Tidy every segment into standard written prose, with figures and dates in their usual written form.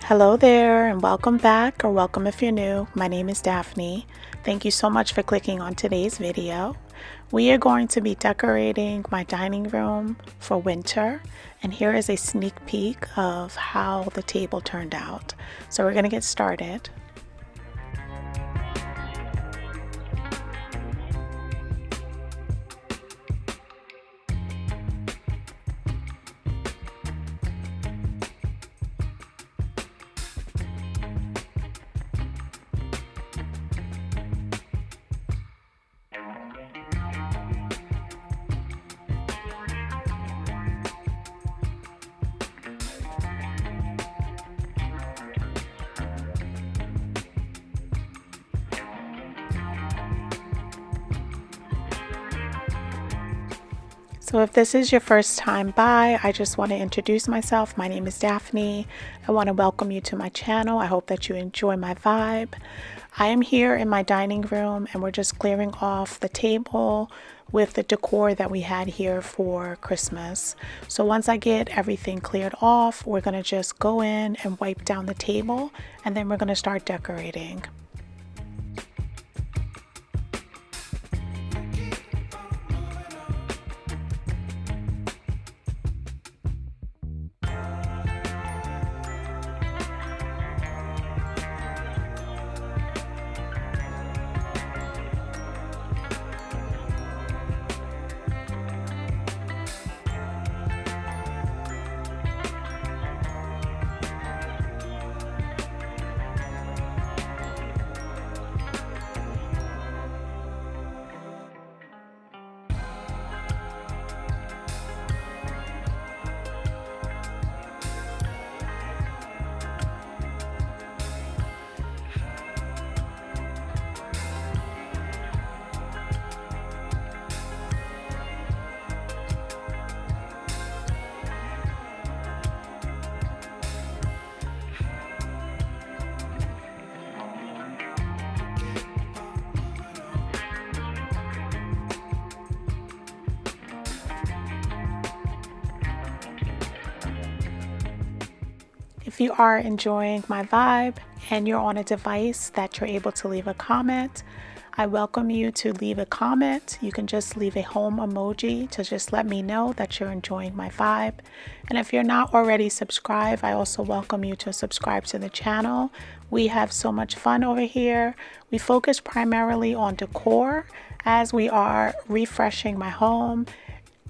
Hello there, and welcome back, or welcome if you're new. My name is Daphne. Thank you so much for clicking on today's video. We are going to be decorating my dining room for winter, and here is a sneak peek of how the table turned out. So we're going to get started. So if this is your first time by, I just want to introduce myself. My name is Daphne. I want to welcome you to my channel. I hope that you enjoy my vibe. I am here in my dining room and we're just clearing off the table with the decor that we had here for Christmas. So once I get everything cleared off, we're going to just go in and wipe down the table, and then we're going to start decorating. If you are enjoying my vibe and you're on a device that you're able to leave a comment, I welcome you to leave a comment. You can just leave a home emoji to just let me know that you're enjoying my vibe. And if you're not already subscribed, I also welcome you to subscribe to the channel. We have so much fun over here. We focus primarily on decor as we are refreshing my home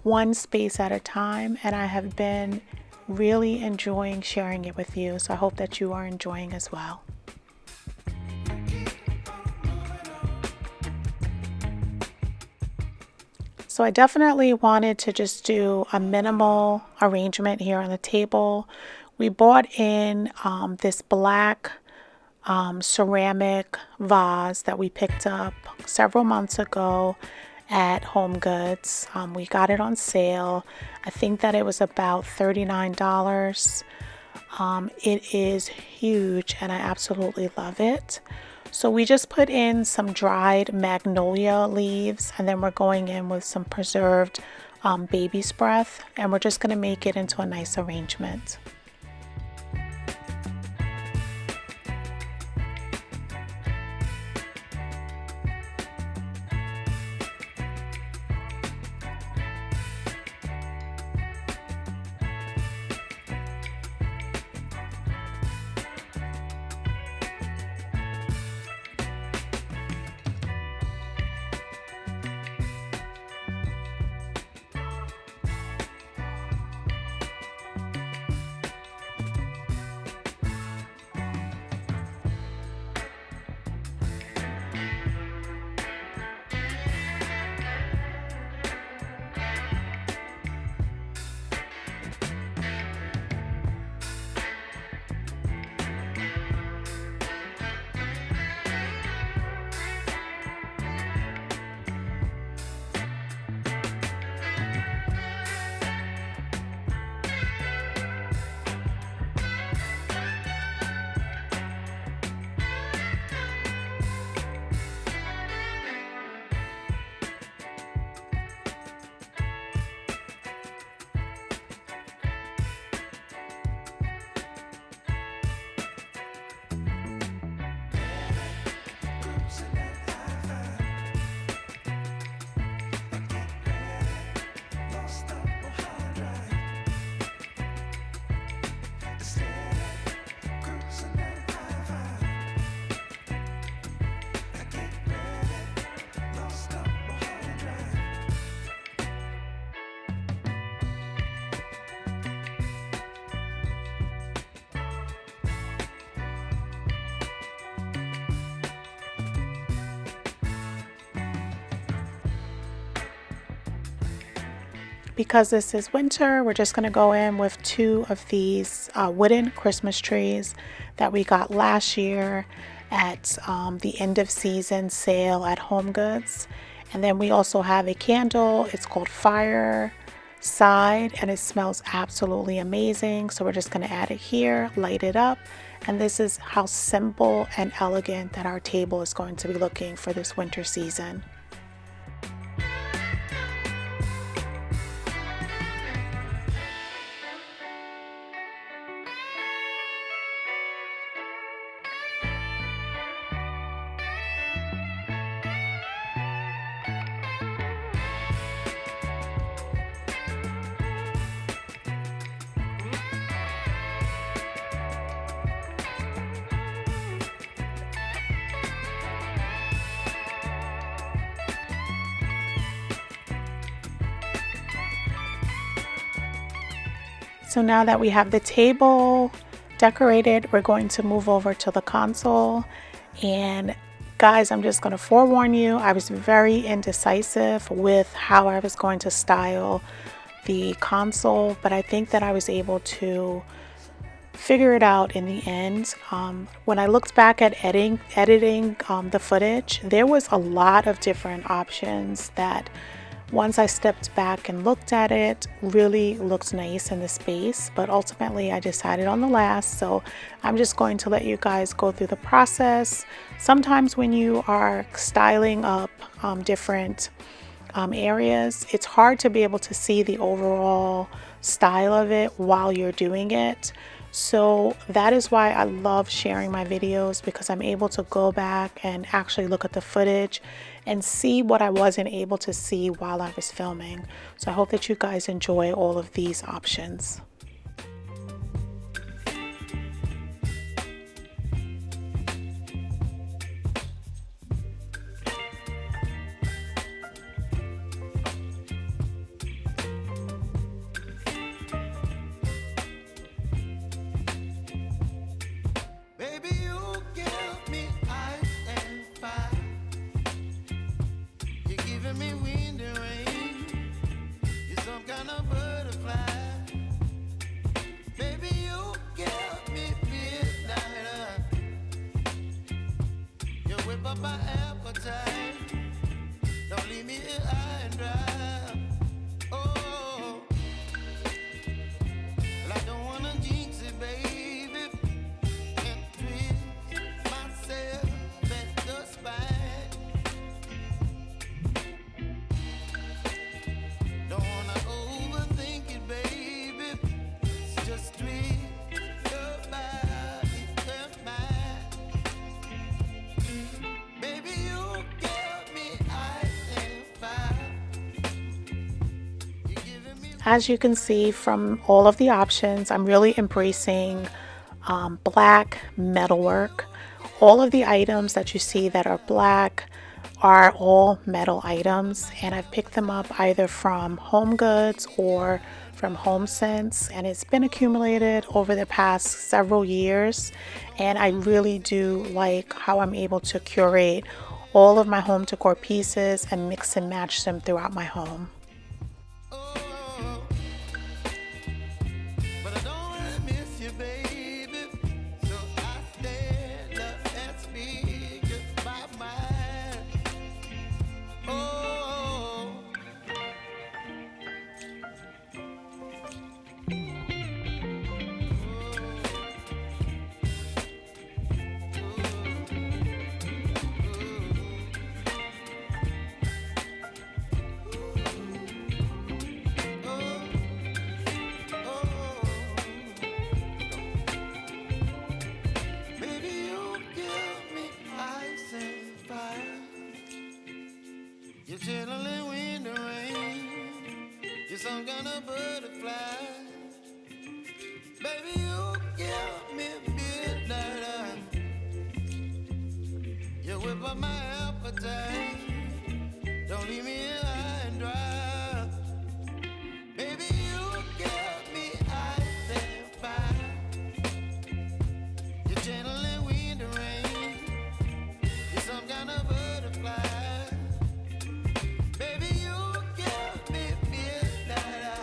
one space at a time, and I have been really enjoying sharing it with you, so I hope that you are enjoying as well. So I definitely wanted to just do a minimal arrangement here on the table. We bought in this black ceramic vase that we picked up several months ago at Home Goods. We got it on sale. I think that it was about $39. It is huge and I absolutely love it. So we just put in some dried magnolia leaves, and then we're going in with some preserved baby's breath, and we're just going to make it into a nice arrangement. Because this is winter, we're just going to go in with 2 of these wooden Christmas trees that we got last year at the end of season sale at Home Goods. And then we also have a candle. It's called Fire Side and it smells absolutely amazing. So we're just going to add it here, light it up. And this is how simple and elegant that our table is going to be looking for this winter season. So now that we have the table decorated, we're going to move over to the console. And guys, I'm just going to forewarn you, I was very indecisive with how I was going to style the console, but I think that I was able to figure it out in the end. When I looked back at editing the footage, there was a lot of different options that once I stepped back and looked at it, really looked nice in the space, but ultimately I decided on the last. So I'm just going to let you guys go through the process. Sometimes when you are styling up different areas, it's hard to be able to see the overall style of it while you're doing it. So that is why I love sharing my videos, because I'm able to go back and actually look at the footage and see what I wasn't able to see while I was filming. So I hope that you guys enjoy all of these options. As you can see from all of the options, I'm really embracing black metalwork. All of the items that you see that are black are all metal items, and I've picked them up either from Home Goods or from HomeSense, and it's been accumulated over the past several years, and I really do like how I'm able to curate all of my home decor pieces and mix and match them throughout my home. You're chilling in the rain. You're some kind of butterfly. Baby, you give me midnight. You whip up my appetite. Don't leave me here high and dry. Baby, you give me ice and fire. You're channeling wind and rain. You're some kind of butterfly. Baby, you give me midnight.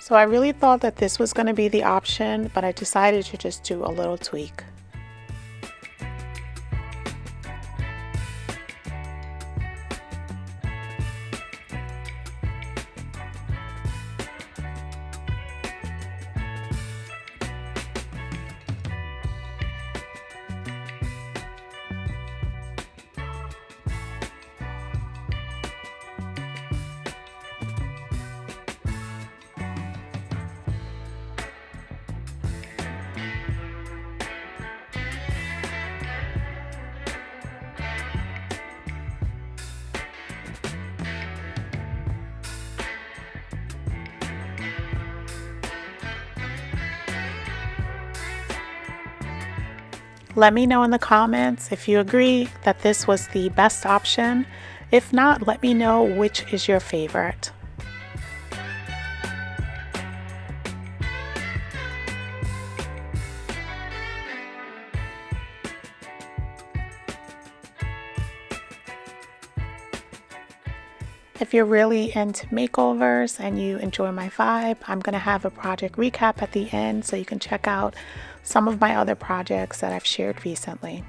So I really thought that this was going to be the option, but I decided to just do a little tweak. Let me know in the comments if you agree that this was the best option. If not, let me know which is your favorite. If you're really into makeovers and you enjoy my vibe, I'm going to have a project recap at the end so you can check out some of my other projects that I've shared recently.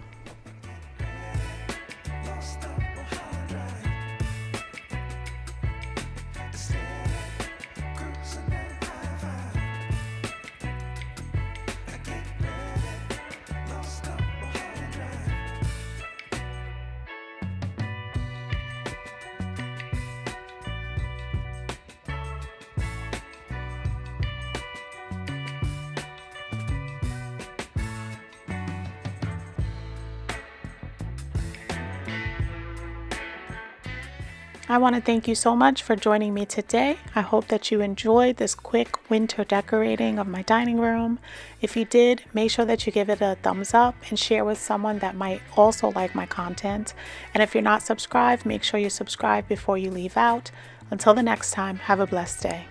I want to thank you so much for joining me today. I hope that you enjoyed this quick winter decorating of my dining room. If you did, make sure that you give it a thumbs up and share with someone that might also like my content. And if you're not subscribed, make sure you subscribe before you leave out. Until the next time, have a blessed day.